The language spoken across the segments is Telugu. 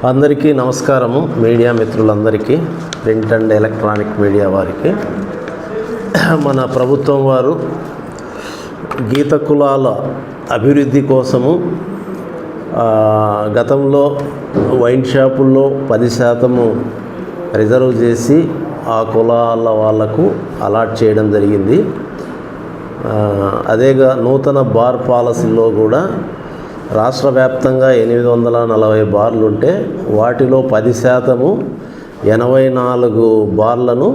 అందరికీ నమస్కారము. మీడియా మిత్రులందరికీ, ప్రింట్ అండ్ ఎలక్ట్రానిక్ మీడియా వారికి, మన ప్రభుత్వం వారు గీత కులాల అభివృద్ధి కోసము గతంలో వైన్ షాపుల్లో 10% రిజర్వ్ చేసి ఆ కులాల వాళ్లకు అలాట్ చేయడం జరిగింది. అదేగా నూతన బార్ పాలసీలో కూడా రాష్ట్ర వ్యాప్తంగా 840 బార్లు ఉంటే వాటిలో 10% 84 బార్లను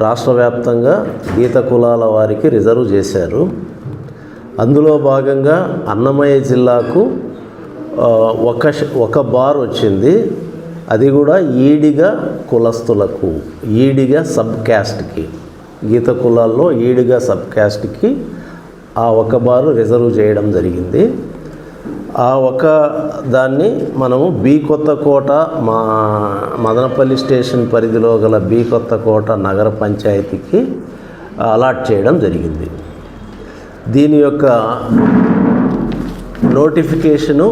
రాష్ట్ర వ్యాప్తంగా గీత కులాల వారికి రిజర్వ్ చేశారు. అందులో భాగంగా అన్నమయ్య జిల్లాకు ఒక బార్ వచ్చింది. అది కూడా ఈడిగా కులస్తులకు, ఈడిగా సబ్ క్యాస్ట్కి, గీత కులాల్లో ఈడిగా సబ్ క్యాస్ట్కి ఆ ఒక బారు రిజర్వ్ చేయడం జరిగింది. ఆ ఒక దాన్ని మనము బి కొత్తకోట, మా మదనపల్లి స్టేషన్ పరిధిలో గల బి కొత్తకోట నగర పంచాయతీకి అలాట్ చేయడం జరిగింది. దీని యొక్క నోటిఫికేషను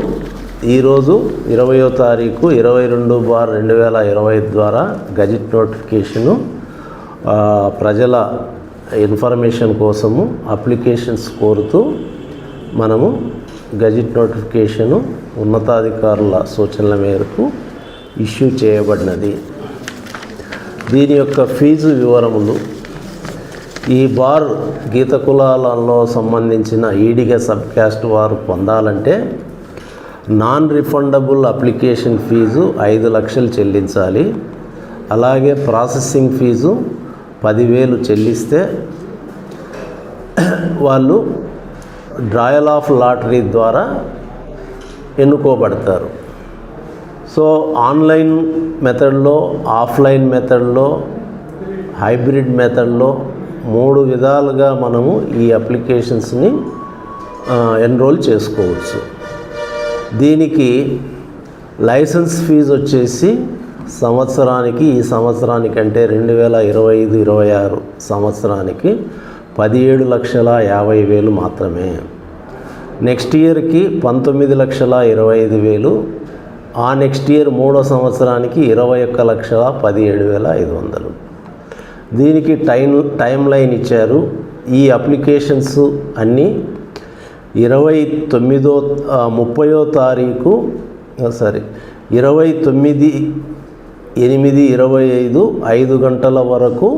ఈరోజు 20వ తారీఖు 22/2020 ద్వారా గజెట్ నోటిఫికేషను ప్రజల ఇన్ఫర్మేషన్ కోసము అప్లికేషన్స్ కోరుతూ మనము గజెట్ నోటిఫికేషను ఉన్నతాధికారుల సూచనల మేరకు ఇష్యూ చేయబడినది. దీని యొక్క ఫీజు వివరములు, ఈ బార్ గీత కులాలలో సంబంధించిన ఈడిగా సబ్ క్యాస్ట్ వారు పొందాలంటే నాన్ రిఫండబుల్ అప్లికేషన్ ఫీజు 5 లక్షలు చెల్లించాలి. అలాగే ప్రాసెసింగ్ ఫీజు 10,000 చెల్లిస్తే వాళ్ళు డ్రాయల్ ఆఫ్ లాటరీ ద్వారా ఎన్నుకోబడతారు. సో ఆన్లైన్ మెథడ్లో, ఆఫ్లైన్ మెథడ్లో, హైబ్రిడ్ మెథడ్లో 3 విధాలుగా మనము ఈ అప్లికేషన్స్ని ఎన్రోల్ చేసుకోవచ్చు. దీనికి లైసెన్స్ ఫీజు వచ్చేసి సంవత్సరానికి, ఈ సంవత్సరానికంటే 2025-26 సంవత్సరానికి 17,50,000 మాత్రమే. నెక్స్ట్ ఇయర్కి 19,25,000. ఆ నెక్స్ట్ ఇయర్ 3వ సంవత్సరానికి 21,17,500. దీనికి టైం లైన్ ఇచ్చారు. ఈ అప్లికేషన్స్ అన్నీ 29వ తారీఖు 29/8/2025 5 గంటల వరకు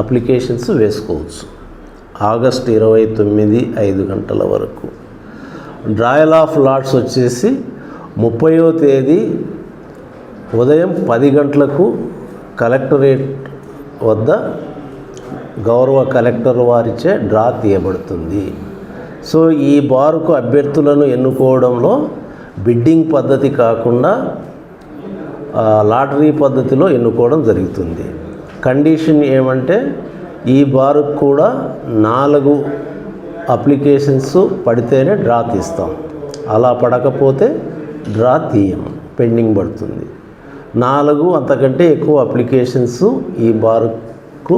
అప్లికేషన్స్ వేసుకోవచ్చు. ఆగస్ట్ 29 5 గంటల వరకు. డ్రాయల్ ఆఫ్ లాట్స్ వచ్చేసి 30వ తేదీ ఉదయం 10 గంటలకు కలెక్టరేట్ వద్ద గౌరవ కలెక్టర్ వారిచే డ్రా తీయబడుతుంది. సో ఈ బారుకు అభ్యర్థులను ఎన్నుకోవడంలో బిడ్డింగ్ పద్ధతి కాకుండా లాటరీ పద్ధతిలో ఎన్నుకోవడం జరుగుతుంది. కండిషన్ ఏమంటే ఈ బారుకు కూడా 4 అప్లికేషన్స్ పడితేనే డ్రా తీస్తాం. అలా పడకపోతే డ్రా తీయం, పెండింగ్ పడుతుంది. 4 అంతకంటే ఎక్కువ అప్లికేషన్స్ ఈ బారుకు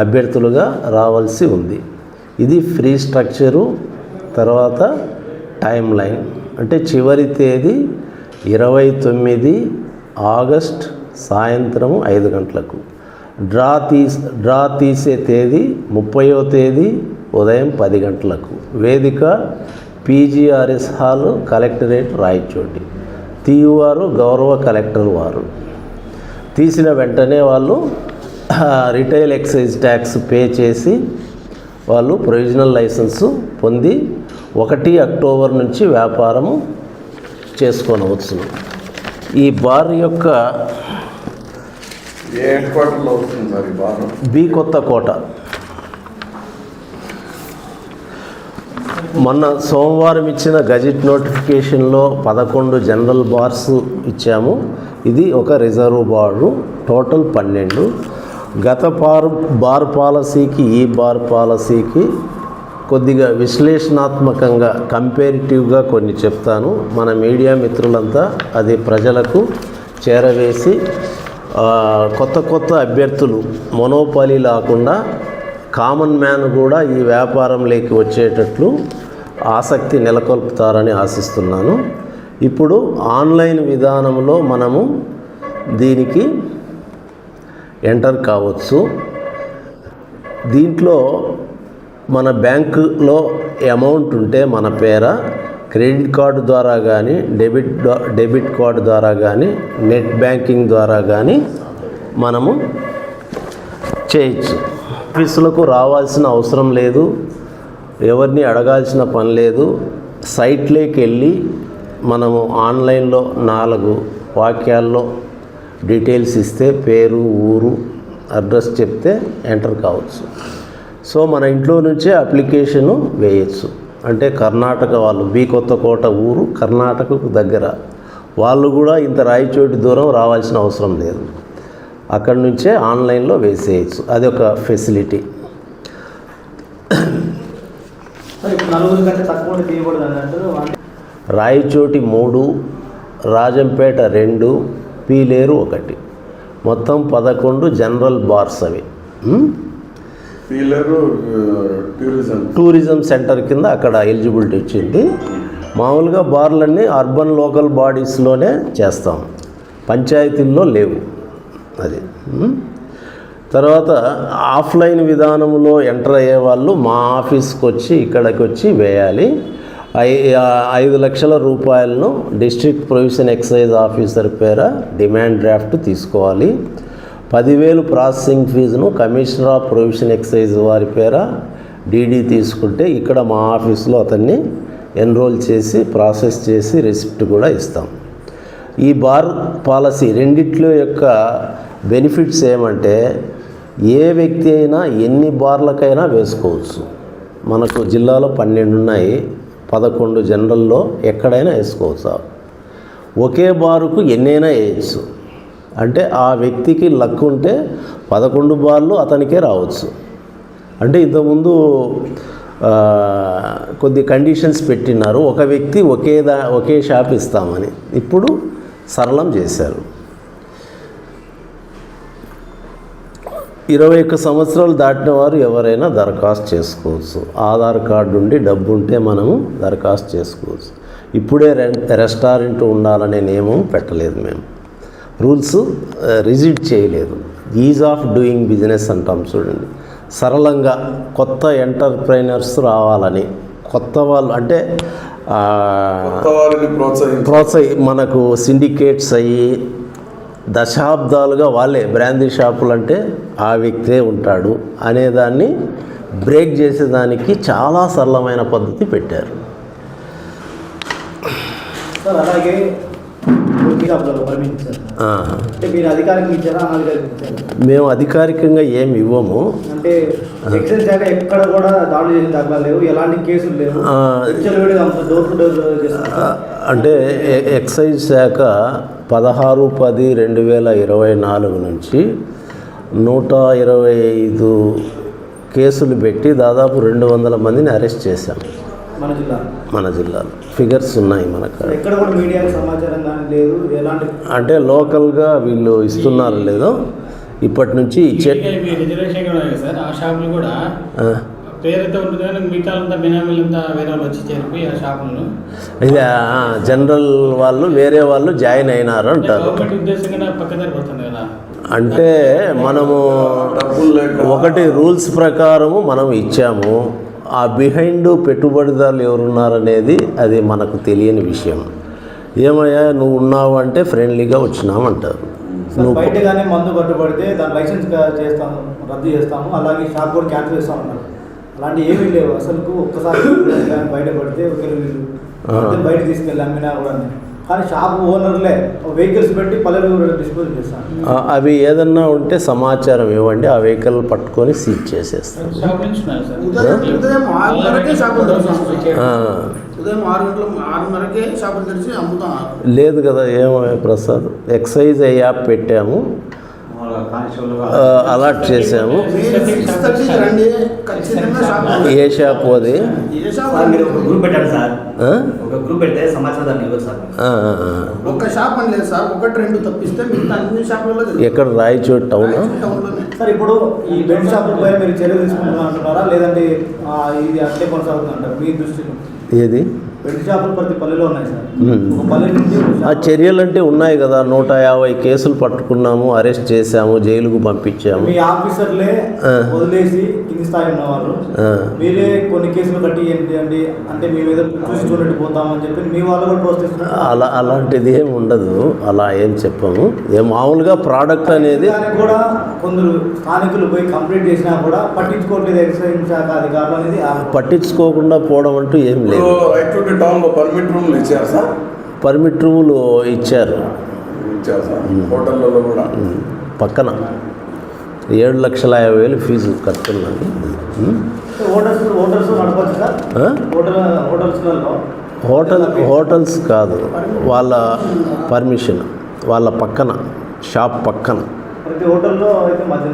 అభ్యర్థులుగా రావాల్సి ఉంది. ఇది ఫ్రీ స్ట్రక్చరు. తర్వాత టైం లైన్ అంటే చివరి తేదీ 29 ఆగస్ట్ సాయంత్రం 5 గంటలకు. డ్రా తీసే తేదీ 30వ తేదీ ఉదయం 10 గంటలకు. వేదిక PGRS హాల్, కలెక్టరేట్ రాయచోటి. తీయువారు గౌరవ కలెక్టర్ వారు. తీసిన వెంటనే వాళ్ళు రిటైల్ ఎక్సైజ్ ట్యాక్స్ పే చేసి వాళ్ళు ప్రొవిజనల్ లైసెన్సు పొంది 1 అక్టోబర్ నుంచి వ్యాపారము చేసుకోనవచ్చు. ఈ బార్ యొక్క బి కొత్తకోట. మొన్న సోమవారం ఇచ్చిన గజెట్ నోటిఫికేషన్లో 11 జనరల్ బార్స్ ఇచ్చాము. ఇది ఒక రిజర్వ్ బారు, టోటల్ 12. గత బార్ పాలసీకి ఈ బార్ పాలసీకి కొద్దిగా విశ్లేషణాత్మకంగా, కంపేరిటివ్గా కొన్ని చెప్తాను. మన మీడియా మిత్రులంతా అది ప్రజలకు చేరవేసి కొత్త అభ్యర్థులు మొనోపాలీ లేకుండా కామన్ మ్యాన్ కూడా ఈ వ్యాపారంలోకి వచ్చేటట్లు ఆసక్తి నెలకొల్పుతారని ఆశిస్తున్నాను. ఇప్పుడు ఆన్లైన్ విధానంలో మనము దీనికి ఎంటర్ కావచ్చు. దీంట్లో మన బ్యాంకులో అమౌంట్ ఉంటే మన పేర క్రెడిట్ కార్డు ద్వారా కానీ డెబిట్ కార్డు ద్వారా కానీ నెట్ బ్యాంకింగ్ ద్వారా కానీ మనము చేయొచ్చు. ఆఫీసులకు రావాల్సిన అవసరం లేదు, ఎవరిని అడగాల్సిన పని లేదు. సైట్లోకి వెళ్ళి మనము ఆన్లైన్లో 4 వాక్యాల్లో డీటెయిల్స్ ఇస్తే పేరు, ఊరు, అడ్రస్ చెప్తే ఎంటర్ కావచ్చు. సో మన ఇంట్లో నుంచే అప్లికేషను వేయచ్చు. అంటే కర్ణాటక వాళ్ళు, బి కొత్తకోట ఊరు కర్ణాటకకు దగ్గర, వాళ్ళు కూడా ఇంత రాయచోటి దూరం రావాల్సిన అవసరం లేదు. అక్కడి నుంచే ఆన్లైన్లో వేసేయచ్చు. అది ఒక ఫెసిలిటీ. రాయచోటి 3, రాజంపేట 2, పీలేరు 1, మొత్తం 11 జనరల్ బార్స్ అవి. పీలేరు టూరిజం సెంటర్ కింద అక్కడ ఎలిజిబిలిటీ వచ్చింది. మామూలుగా బార్లన్నీ అర్బన్ లోకల్ బాడీస్లోనే చేస్తాం, పంచాయతీల్లో లేవు. అది తర్వాత ఆఫ్లైన్ విధానంలో ఎంటర్ అయ్యే వాళ్ళు మా ఆఫీస్కి వచ్చి ఇక్కడికి వచ్చి వేయాలి. 5 లక్షల రూపాయలను డిస్ట్రిక్ట్ ప్రొవిషన్ ఎక్సైజ్ ఆఫీసర్ పేర డిమాండ్ డ్రాఫ్ట్ తీసుకోవాలి. 10,000 ప్రాసెసింగ్ ఫీజును కమిషనర్ ఆఫ్ ప్రొవిషన్ ఎక్సైజ్ వారి పేర డీడీ తీసుకుంటే ఇక్కడ మా ఆఫీస్లో అతన్ని ఎన్రోల్ చేసి ప్రాసెస్ చేసి రిసిప్ట్ కూడా ఇస్తాం. ఈ బార్ పాలసీ రెండిట్లో యొక్క బెనిఫిట్స్ ఏమంటే ఏ వ్యక్తి అయినా ఎన్ని బార్లకైనా వేసుకోవచ్చు. మనకు జిల్లాలో 12 ఉన్నాయి, 11 జనరల్లో ఎక్కడైనా వేసుకోవచ్చు. ఒకే బారుకు ఎన్నైనా వేయచ్చు. అంటే ఆ వ్యక్తికి లక్ ఉంటే 11 బార్లు అతనికే రావచ్చు. అంటే ఇంతకుముందు కొద్ది కండిషన్స్ పెట్టినారు, ఒక వ్యక్తి ఒకే షాప్ ఇస్తామని. ఇప్పుడు సరళం చేశారు. 21 సంవత్సరాలు దాటిన వారు ఎవరైనా దరఖాస్తు చేసుకోవచ్చు. ఆధార్ కార్డు ఉండి డబ్బు ఉంటే మనము దరఖాస్తు చేసుకోవచ్చు. ఇప్పుడే రెస్టారెంట్ ఉండాలనే నియమం పెట్టలేదు, మేము రూల్స్ రిజిడ్ చేయలేదు. ఈజ్ ఆఫ్ డూయింగ్ బిజినెస్ అంటాం చూడండి. సరళంగా కొత్త ఎంటర్ప్రైనర్స్ రావాలని, కొత్త వాళ్ళు అంటే మనకు సిండికేట్స్ అయ్యి దశాబ్దాలుగా వాళ్ళే బ్రాందీ షాపులు అంటే ఆ వ్యక్తే ఉంటాడు అనేదాన్ని బ్రేక్ చేసేదానికి చాలా సరళమైన పద్ధతి పెట్టారు. సార్ అలాగే మేము అధికారికంగా ఏమి ఇవ్వము. అంటే ఎక్సైజ్ శాఖ ఎక్కడ కూడా దాడులు చేసిన దాఖలా లేవు, ఎలాంటి కేసులు లేవు. అంటే ఎక్సైజ్ శాఖ 16/10/2024 నుంచి 125 కేసులు పెట్టి దాదాపు 200 మందిని అరెస్ట్ చేశాం మన జిల్లాలో. ఫిగర్స్ ఉన్నాయి మనకు. ఎక్కడ కూడా మీడియాకి సమాచారం కానీ లేదు, ఎలాంటి అంటే లోకల్గా వీళ్ళు ఇస్తున్నారు లేదో ఇప్పటి నుంచి ఇచ్చే ఇది జనరల్ వాళ్ళు వేరే వాళ్ళు జాయిన్ అయినారు అంటారు. అంటే మనము ఒకటి రూల్స్ ప్రకారము మనం ఇచ్చాము, ఆ బిహైండ్ పెట్టుబడిదారులు ఎవరున్నారనేది అది మనకు తెలియని విషయం. ఏమయ్యా నువ్వు ఉన్నావు అంటే ఫ్రెండ్లీగా వచ్చినామంటారు. నువ్వు బయట కానీ మందు పట్టుబడితే దాని లైసెన్స్ చేస్తాము, రద్దు చేస్తాము, అలాగే షాప్ కూడా క్యాన్సిల్ చేస్తామన్నారు. అలాంటి ఏమీ లేవు అసలు. ఒక్కసారి బయటపడితే వీళ్ళు బయట తీసుకెళ్ళి అమ్మినా కూడా. కానీ షాప్ ఓనర్లే వెహికల్స్ పెట్టి పల్లెలు డిస్పోజ్ చేస్తాను. అవి ఏదన్నా ఉంటే సమాచారం ఇవ్వండి, ఆ వెహికల్ పట్టుకొని సీజ్ చేసేస్తాం. ఉదయం 6 6:30కే షాపులు తెరిచి అమ్ముతాం. లేదు కదా ఏమయ్యా ప్రసాద్, ఎక్సైజ్ యాప్ పెట్టాము, అలాట్ చేసాము. ఏ షాప్ అది? గ్రూప్ పెట్టారు సార్, ఒక గ్రూప్ పెడితే సమాచారం ఇవ్వరు సార్. ఒక షాప్ అని లేదు సార్, 1-2 తప్పిస్తే మిగతా అన్ని షాపులలో. ఎక్కడ? రాయచోటి టౌన్. సార్ ఇప్పుడు ఈ బెడ్ షాపులపై మీరు చర్య తీసుకుంటున్నారా లేదంటే ఇది అట్లే కొనసాగుతుందంటారు మీ దృష్టిలో? ఏది బెల్ట్ షాపులు ప్రతి పల్లెలో ఉన్నాయి సార్. ఒక పల్లె నుంచి ఆ చర్యలు అంటే ఉన్నాయి కదా, 150 కేసులు పట్టుకున్నాము, అరెస్ట్ చేశాము, జైలుకు పంపించాము. మీ ఆఫీసర్లే వదిలేసి కింది స్థాయి ఉన్నవాళ్ళు మీరే కొన్ని కేసులు కట్టి ఏంటి అంటే మీ మీద చూసి చూడండి పోతామని చెప్పి మీ వాళ్ళు కూడా ప్రోత్సహిస్తున్నారు. అలాంటిది ఏం ఉండదు, అలా ఏం చెప్పము. మామూలుగా ప్రోడక్ట్ అనేది కూడా కొందరు స్థానికులు పోయి కంప్లైంట్ చేసినా కూడా పట్టించుకోవట్లేదు ఎక్సైజ్ శాఖ అధికారులు అనేది. పట్టించుకోకుండా పోవడం అంటూ ఏం లేదు. టౌన్లో పర్మిట్ రూమ్లు ఇచ్చారు సార్, పర్మిట్ రూములు ఇచ్చారు సార్. హోటళ్ళలో కూడా పక్కన 7,50,000 ఫీజు కడుతున్నాను. Hotels నడపచ్చు sir. హోటల్స్ కాదు, వాళ్ళ పర్మిషన్, వాళ్ళ పక్కన షాప్ పక్కన. ప్రతి హోటల్లో అయితే మధ్య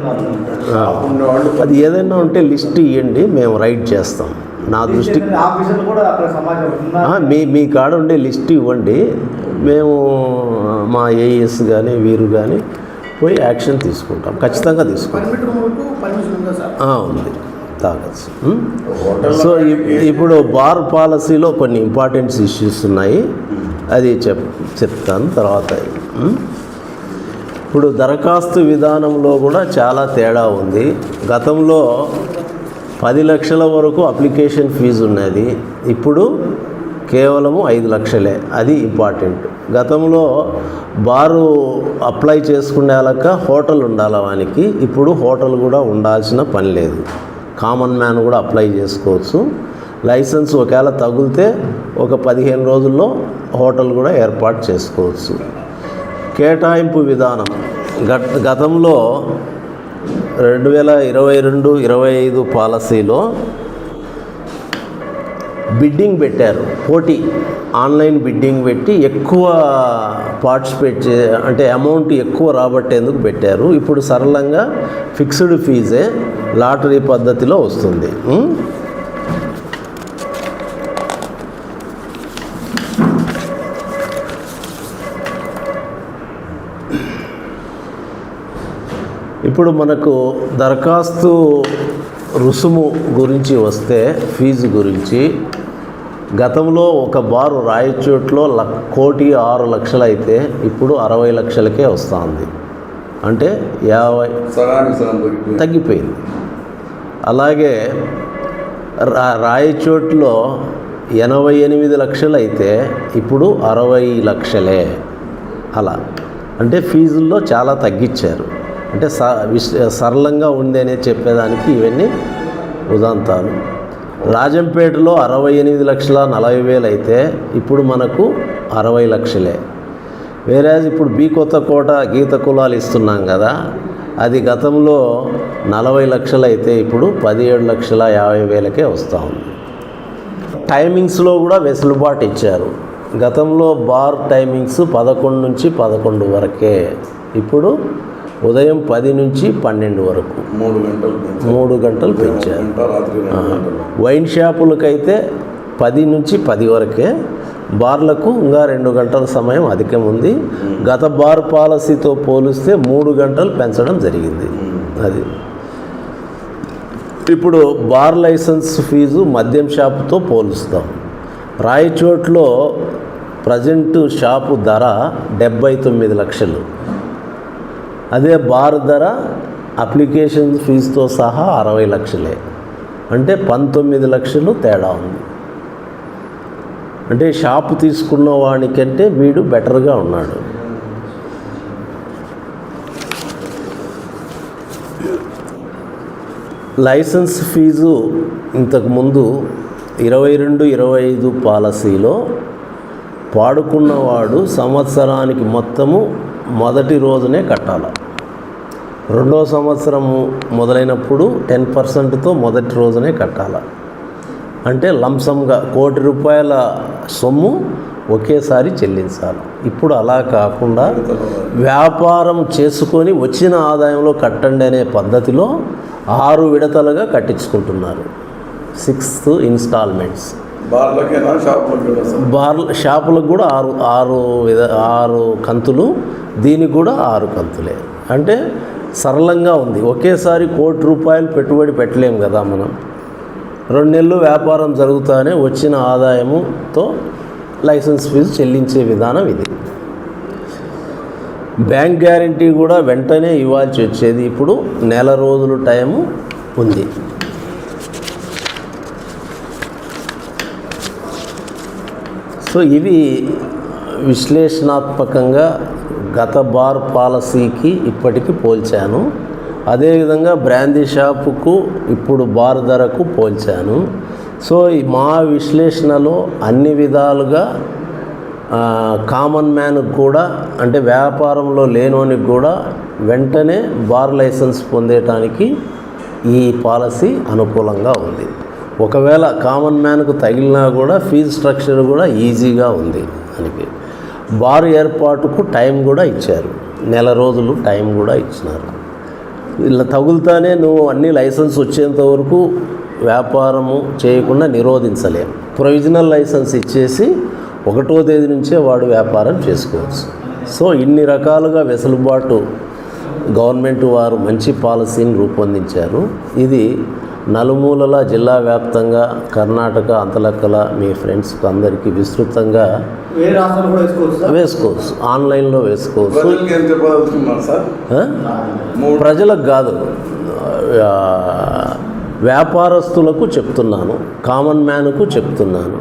అది ఏదైనా ఉంటే లిస్ట్ ఇవ్వండి, మేము రైడ్ చేస్తాం. నా దృష్టికి ఆఫీసర్లు కూడా అక్కడ సమాచారం మీ కాడ ఉండే లిస్ట్ ఇవ్వండి, మేము మా ఏఎస్ కానీ వీరు కానీ పోయి యాక్షన్ తీసుకుంటాం, ఖచ్చితంగా తీసుకుంటాం. ఉంది, తాగచ్చు. సో ఇప్పుడు బార్ పాలసీలో కొన్ని ఇంపార్టెంట్ ఇష్యూస్ ఉన్నాయి, అది చెప్తాను తర్వాత. ఇప్పుడు దరఖాస్తు విధానంలో కూడా చాలా తేడా ఉంది. గతంలో 10 లక్షల వరకు అప్లికేషన్ ఫీజు ఉన్నది, ఇప్పుడు కేవలము 5 లక్షలే. అది ఇంపార్టెంట్. గతంలో బారు అప్లై చేసుకునేలాక హోటల్ ఉండాలి వానికి, ఇప్పుడు హోటల్ కూడా ఉండాల్సిన పని లేదు. కామన్ మ్యాన్ కూడా అప్లై చేసుకోవచ్చు. లైసెన్స్ ఒకవేళ తగిలితే ఒక 15 రోజుల్లో హోటల్ కూడా ఏర్పాటు చేసుకోవచ్చు. కేటాయింపు విధానం గతంలో 2022-25 పాలసీలో బిడ్డింగ్ పెట్టారు, పోటీ ఆన్లైన్ బిడ్డింగ్ పెట్టి ఎక్కువ పార్టిసిపేట్ అంటే అమౌంట్ ఎక్కువ రాబట్టేందుకు పెట్టారు. ఇప్పుడు సరళంగా ఫిక్స్డ్ ఫీజే లాటరీ పద్ధతిలో వస్తుంది. ఇప్పుడు మనకు దరఖాస్తు రుసుము గురించి వస్తే, ఫీజు గురించి, గతంలో ఒక బారు రాయచోట్లో 1,06,00,000 అయితే ఇప్పుడు 60 లక్షలకే వస్తుంది. అంటే 50 తగ్గిపోయింది. అలాగే రాయచోట్లో 88 లక్షలు అయితే ఇప్పుడు 60 లక్షలే. అలా అంటే ఫీజుల్లో చాలా తగ్గించారు. అంటే సరళంగా ఉంది అనేది చెప్పేదానికి ఇవన్నీ ఉదాంతాలు. రాజంపేటలో 68,40,000 అయితే ఇప్పుడు మనకు 60 లక్షలే. వేరే ఇప్పుడు బి కొత్తకోట గీత కులాలు ఇస్తున్నాం కదా, అది గతంలో 40 లక్షలు అయితే ఇప్పుడు 17,50,000కే వస్తూ ఉంది. టైమింగ్స్లో కూడా వెసులుబాటు ఇచ్చారు. గతంలో బార్ టైమింగ్స్ 11 నుంచి 11 వరకే, ఇప్పుడు ఉదయం 10 నుంచి 12 వరకు 3 గంటలు పెంచారు. వైన్ షాపులకైతే 10 నుంచి 10 వరకే, బార్లకు ఇంకా 2 గంటల సమయం అధికం ఉంది. గత బార్ పాలసీతో పోలిస్తే 3 గంటలు పెంచడం జరిగింది. అది ఇప్పుడు బార్ లైసెన్స్ ఫీజు మద్యం షాపుతో పోలుస్తాం. రాయచోట్లో ప్రజెంట్ షాపు ధర 79 లక్షలు. అదే బార్ ధర అప్లికేషన్ ఫీజుతో సహా 60 లక్షలే. అంటే 19 లక్షలు తేడా ఉంది. అంటే షాపు తీసుకున్న వాడికంటే వీడు బెటర్గా ఉన్నాడు. లైసెన్స్ ఫీజు ఇంతకుముందు 22-25 పాలసీలో పాడుకున్నవాడు సంవత్సరానికి మొత్తము మొదటి రోజునే కట్టాలి. రెండో సంవత్సరము మొదలైనప్పుడు 10%తో మొదటి రోజునే కట్టాలి. అంటే లంసంగా ₹1,00,00,000 సొమ్ము ఒకేసారి చెల్లించాలి. ఇప్పుడు అలా కాకుండా వ్యాపారం చేసుకొని వచ్చిన ఆదాయంలో కట్టండి అనే పద్ధతిలో 6 విడతలుగా కట్టించుకుంటున్నారు. 6 ఇన్స్టాల్మెంట్స్. షాపులకు కూడా 6 కంతులు, దీనికి కూడా 6 కంతులే. అంటే సరళంగా ఉంది. ఒకేసారి ₹1,00,00,000 పెట్టుబడి పెట్టలేము కదా మనం. 2 నెలలు వ్యాపారం జరుగుతానే వచ్చిన ఆదాయముతో లైసెన్స్ ఫీజు చెల్లించే విధానం ఇది. బ్యాంక్ గ్యారంటీ కూడా వెంటనే ఇవ్వాల్సి వచ్చేది, ఇప్పుడు నెల రోజులు టైము ఉంది. సో ఇవి విశ్లేషణాత్మకంగా గత బార్ పాలసీకి ఇప్పటికి పోల్చాను. అదేవిధంగా బ్రాందీ షాపుకు ఇప్పుడు బార్ ధరకు పోల్చాను. సో మా విశ్లేషణలో అన్ని విధాలుగా కామన్ మ్యాన్కి కూడా, అంటే వ్యాపారంలో లేనోనికి కూడా వెంటనే బార్ లైసెన్స్ పొందేటానికి ఈ పాలసీ అనుకూలంగా ఉంది. ఒకవేళ కామన్ మ్యాన్కు తగిలినా కూడా ఫీజు స్ట్రక్చర్ కూడా ఈజీగా ఉంది. దానికి బార్ ఏర్పాటుకు టైం కూడా ఇచ్చారు, నెల రోజులు టైం కూడా ఇచ్చినారు. ఇలా తగులుతానే నువ్వు అన్ని లైసెన్స్ వచ్చేంత వరకు వ్యాపారము చేయకుండా నిరోధించలేం. ప్రొవిజనల్ లైసెన్స్ ఇచ్చేసి 1వ తేదీ నుంచే వాడు వ్యాపారం చేసుకోవచ్చు. సో ఇన్ని రకాలుగా వెసులుబాటు గవర్నమెంట్ వారు మంచి పాలసీని రూపొందించారు. ఇది నలుమూలల జిల్లా వ్యాప్తంగా కర్ణాటక అంతలక్కల మీ ఫ్రెండ్స్కి అందరికీ విస్తృతంగా వేరే రాష్ట్రాలు కూడా వేసుకోవచ్చు, ఆన్లైన్లో వేసుకోవచ్చు. ప్రజలకి ఏం చెప్పదలుచుకున్నారు సార్? ప్రజలకు కాదు, వ్యాపారస్తులకు చెప్తున్నాను, కామన్ మ్యాన్కు చెప్తున్నాను.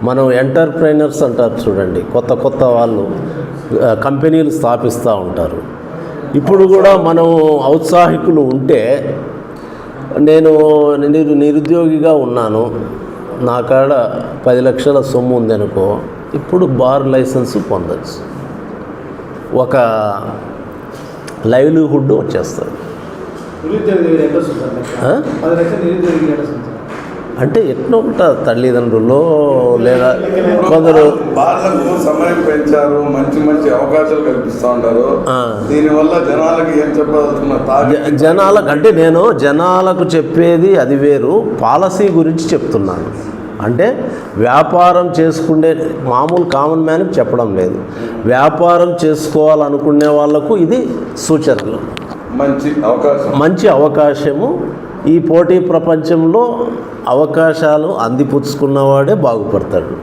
మనం ఎంటర్ప్రైనర్స్ అంటారు చూడండి, కొత్త వాళ్ళు కంపెనీలు స్థాపిస్తూ ఉంటారు. ఇప్పుడు కూడా మనం ఔత్సాహికులు ఉంటే, నేను నిరుద్యోగిగా ఉన్నాను, నా కాడ 10 లక్షల సొమ్ము ఉందనుకో, ఇప్పుడు బార్ లైసెన్స్ పొందచ్చు, ఒక లైవ్లీహుడ్ వచ్చేస్తుంది. అంటే ఎట్లా ఉంటా తల్లిదండ్రులు లేదా కొందరు బార్లకు సమయం పెంచారు, మంచి మంచి అవకాశాలు కల్పిస్తూ ఉంటారు. దీనివల్ల జనాలకు ఏం చెప్పదలుచుకున్నారు? జనాలకు అంటే నేను జనాలకు చెప్పేది అది వేరు, పాలసీ గురించి చెప్తున్నాను. అంటే వ్యాపారం చేసుకునే మామూలు కామన్ మ్యాన్కి చెప్పడం లేదు, వ్యాపారం చేసుకోవాలనుకునే వాళ్లకు ఇది సూచనలు. మంచి అవకాశము. ఈ పోటీ ప్రపంచంలో అవకాశాలు అందిపుచ్చుకున్నవాడే బాగుపడతాడు.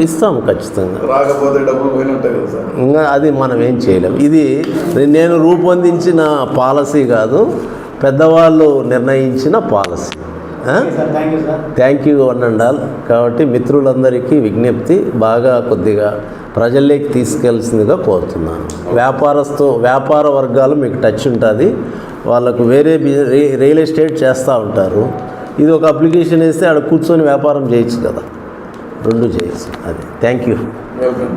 ఇస్తాము ఖచ్చితంగా. రాకపోతే డబ్బులు పోయినట్టే కదా సార్. ఇంకా అది మనం ఏం చేయలేము. ఇది నేను రూపొందించిన పాలసీ కాదు, పెద్దవాళ్ళు నిర్ణయించిన పాలసీ. Thank you అనండాల్. కాబట్టి మిత్రులందరికీ విజ్ఞప్తి, బాగా కొద్దిగా ప్రజల్లోకి తీసుకెళ్లాల్సిందిగా కోరుతున్నాను. వ్యాపార వర్గాలు మీకు టచ్ ఉంటుంది, వాళ్ళకు వేరే రియల్ ఎస్టేట్ చేస్తూ ఉంటారు. ఇది ఒక అప్లికేషన్ వేస్తే ఆడ కూర్చొని వ్యాపారం చేయొచ్చు కదా, 2 చేయొచ్చు. అది థ్యాంక్ యూ. వెల్కమ్.